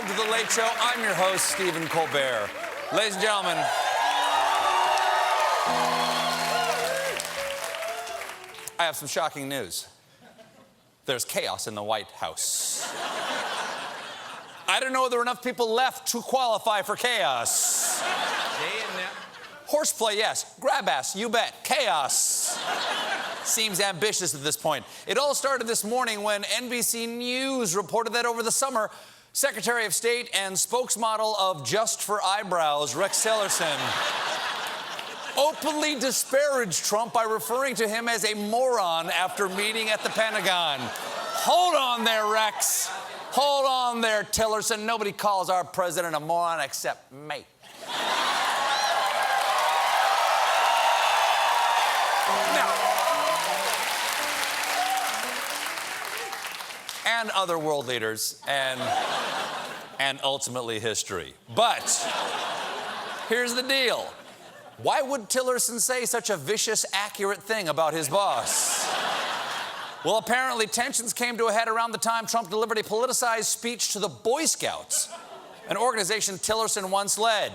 welcome to The Late Show. I'm your host, Stephen Colbert. Ladies and gentlemen, I have some shocking news. There's chaos in the White House. I didn't know there were enough people left to qualify for chaos. Horseplay, yes. Grab ass, you bet. Chaos. Seems ambitious at this point. It all started this morning when NBC News reported that over the summer, Secretary of State and spokesmodel of Just for Eyebrows, Rex Tillerson, openly disparaged Trump by referring to him as a moron after meeting at the Pentagon. Hold on there, Rex. Hold on there, Tillerson. Nobody calls our president a moron except me. And other world leaders, and ultimately history. But here's the deal. Why would Tillerson say such a vicious, accurate thing about his boss? Well, apparently tensions came to a head around the time Trump delivered a politicized speech to the Boy Scouts, an organization Tillerson once led.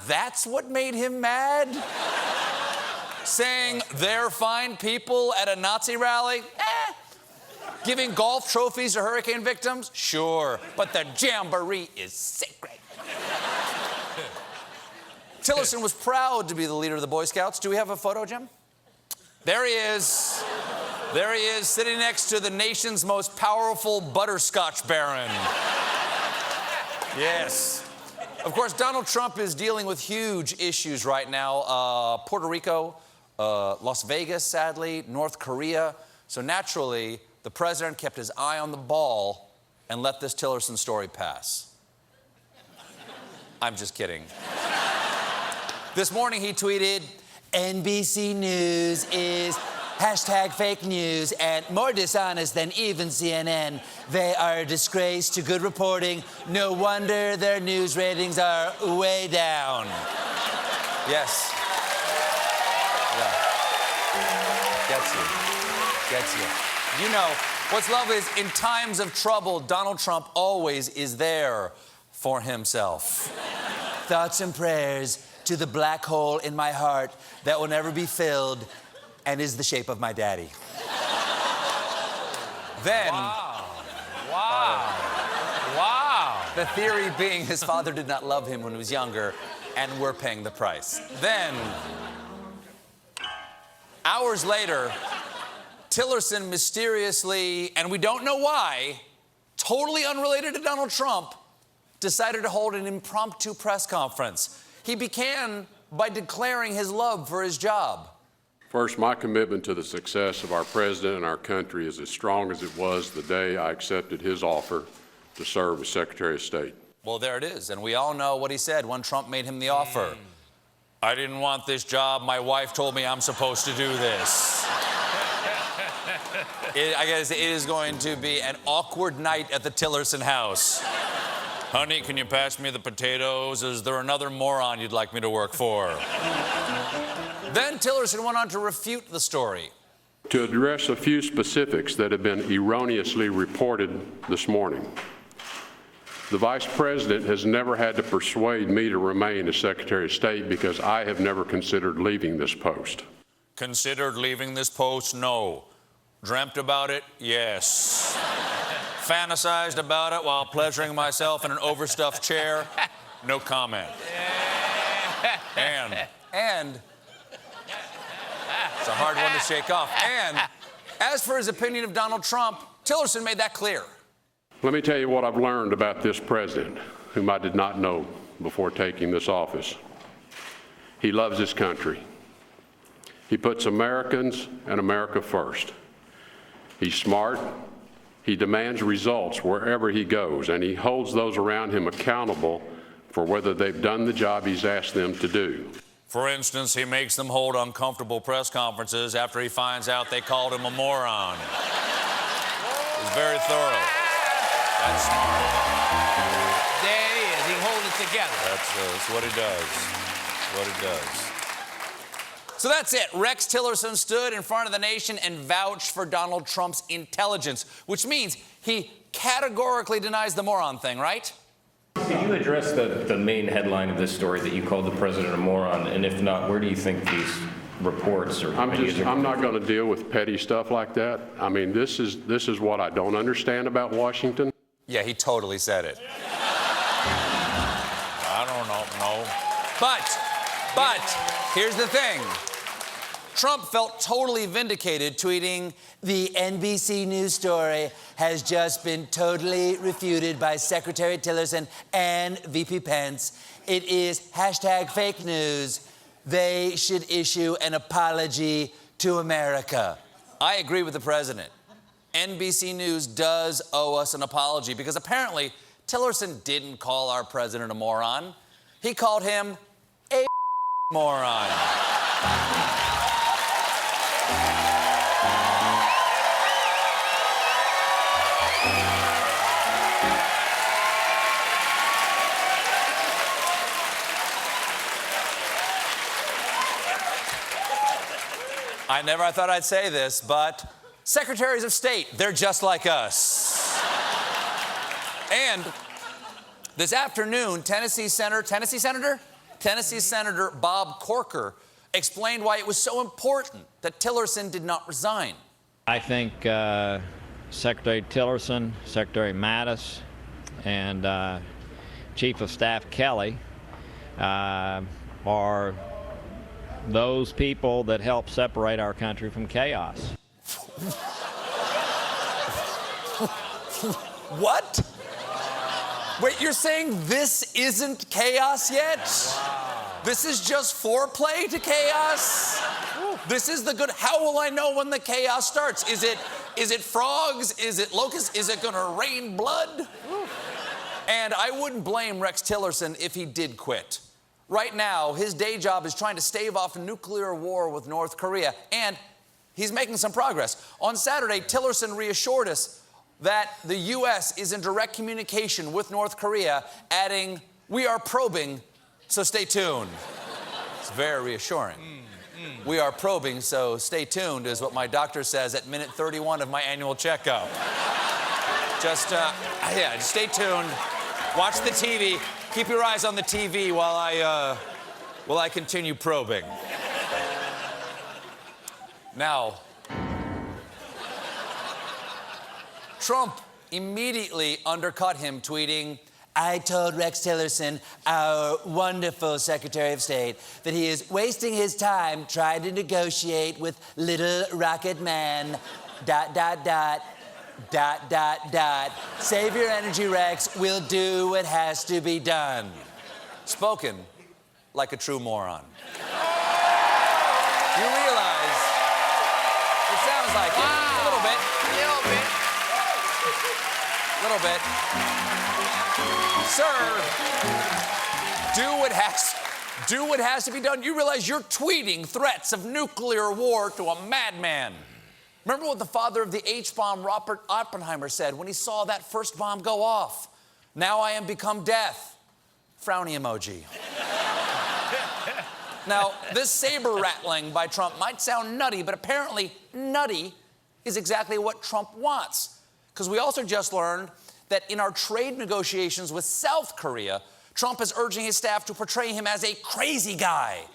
That's what made him mad? Saying they're fine people at a Nazi rally? Giving golf trophies to hurricane victims? Sure, but the jamboree is sacred. Tillerson was proud to be the leader of the Boy Scouts. Do we have a photo, Jim? There he is. There he is, sitting next to the nation's most powerful butterscotch baron. Yes. Of course, Donald Trump is dealing with huge issues right now. Puerto Rico, Las Vegas, sadly, North Korea. So naturally, the president kept his eye on the ball and let this Tillerson story pass. I'm just kidding. This morning he tweeted, NBC News is #fake news and more dishonest than even CNN. They are a disgrace to good reporting. No wonder their news ratings are way down. Yes. Yeah. Gets you. You know, what's lovely is in times of trouble, Donald Trump always is there for himself. Thoughts and prayers to the black hole in my heart that will never be filled and is the shape of my daddy. Then... Wow. The theory being his father did not love him when he was younger, and we're paying the price. Then, hours later, Tillerson mysteriously, and we don't know why, totally unrelated to Donald Trump, decided to hold an impromptu press conference. He began by declaring his love for his job. First, my commitment to the success of our president and our country is as strong as it was the day I accepted his offer to serve as Secretary of State. Well, there it is, and we all know what he said when Trump made him the offer. I didn't want this job. My wife told me I'm supposed to do this. I guess it is going to be an awkward night at the Tillerson house. Honey, can you pass me the potatoes? Is there another moron you'd like me to work for? Then Tillerson went on to refute the story. To address a few specifics that have been erroneously reported this morning. The Vice President has never had to persuade me to remain as Secretary of State because I have never considered leaving this post. Considered leaving this post? No. Dreamt about it? Yes. Fantasized about it while pleasuring myself in an overstuffed chair? No comment. And it's a hard one to shake off. And as for his opinion of Donald Trump, Tillerson made that clear. Let me tell you what I've learned about this president, whom I did not know before taking this office. He loves his country. He puts Americans and America first. He's smart. He demands results wherever he goes, and he holds those around him accountable for whether they've done the job he's asked them to do. For instance, he makes them hold uncomfortable press conferences after he finds out they called him a moron. He's very thorough. That's smart. There he is. He holds it together. That's what he does. What he does. So that's it. Rex Tillerson stood in front of the nation and vouched for Donald Trump's intelligence, which means he categorically denies the moron thing, right? Could you address the main headline of this story that you called the president a moron? And if not, where do you think these reports or I'm not going to deal with petty stuff like that. I mean, this is what I don't understand about Washington. Yeah, he totally said it. I don't know, no. But here's the thing. Trump felt totally vindicated, tweeting, "The NBC News story has just been totally refuted by Secretary Tillerson and VP Pence. It is #fake news. They should issue an apology to America." I agree with the president. NBC News does owe us an apology because apparently Tillerson didn't call our president a moron. He called him a moron. I never thought I'd say this, but secretaries of state, they're just like us. And this afternoon, Tennessee Senator Bob Corker explained why it was so important that Tillerson did not resign. I think Secretary Tillerson, Secretary Mattis, and Chief of Staff Kelly are those people that help separate our country from chaos. What? Wait, you're saying this isn't chaos yet? Wow. This is just foreplay to chaos? This is the good. How will I know when the chaos starts? Is it frogs? Is it locusts? Is it gonna rain blood? And I wouldn't blame Rex Tillerson if he did quit. Right now, his day job is trying to stave off a nuclear war with North Korea, and he's making some progress. On Saturday, Tillerson reassured us that the U.S. is in direct communication with North Korea, adding, "We are probing, so stay tuned." It's very reassuring. "We are probing, so stay tuned," is what my doctor says at minute 31 of my annual checkup. Just stay tuned. Watch the TV. Keep your eyes on the TV while I continue probing. Now, Trump immediately undercut him, tweeting, "I told Rex Tillerson, our wonderful Secretary of State, that he is wasting his time trying to negotiate with little rocket man, ... Save your energy, Rex. We'll do what has to be done." Spoken like a true moron. You realize it sounds like it. A little bit. Little bit. Sir, do what has to be done. You realize you're tweeting threats of nuclear war to a madman. Remember what the father of the H-bomb, Robert Oppenheimer, said when he saw that first bomb go off? "Now I am become death." Frowny emoji. Now, this saber rattling by Trump might sound nutty, but apparently nutty is exactly what Trump wants. Because we also just learned that in our trade negotiations with South Korea, Trump is urging his staff to portray him as a crazy guy.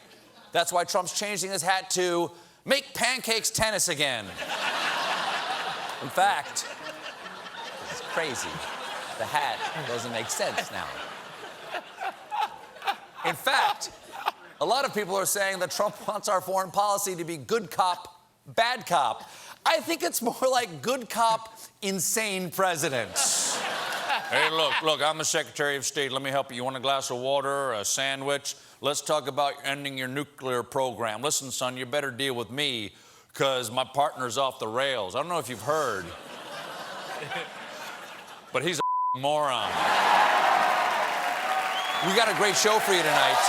That's why Trump's changing his hat to "Make pancakes tennis again." In fact, it's crazy. The hat doesn't make sense now. In fact, a lot of people are saying that Trump wants our foreign policy to be good cop, bad cop. I think it's more like good cop, insane president. "Hey, look, I'm the Secretary of State. Let me help you. You want a glass of water, a sandwich? Let's talk about ending your nuclear program. Listen, son, you better deal with me because my partner's off the rails. I don't know if you've heard, but he's a moron." We got a great show for you tonight.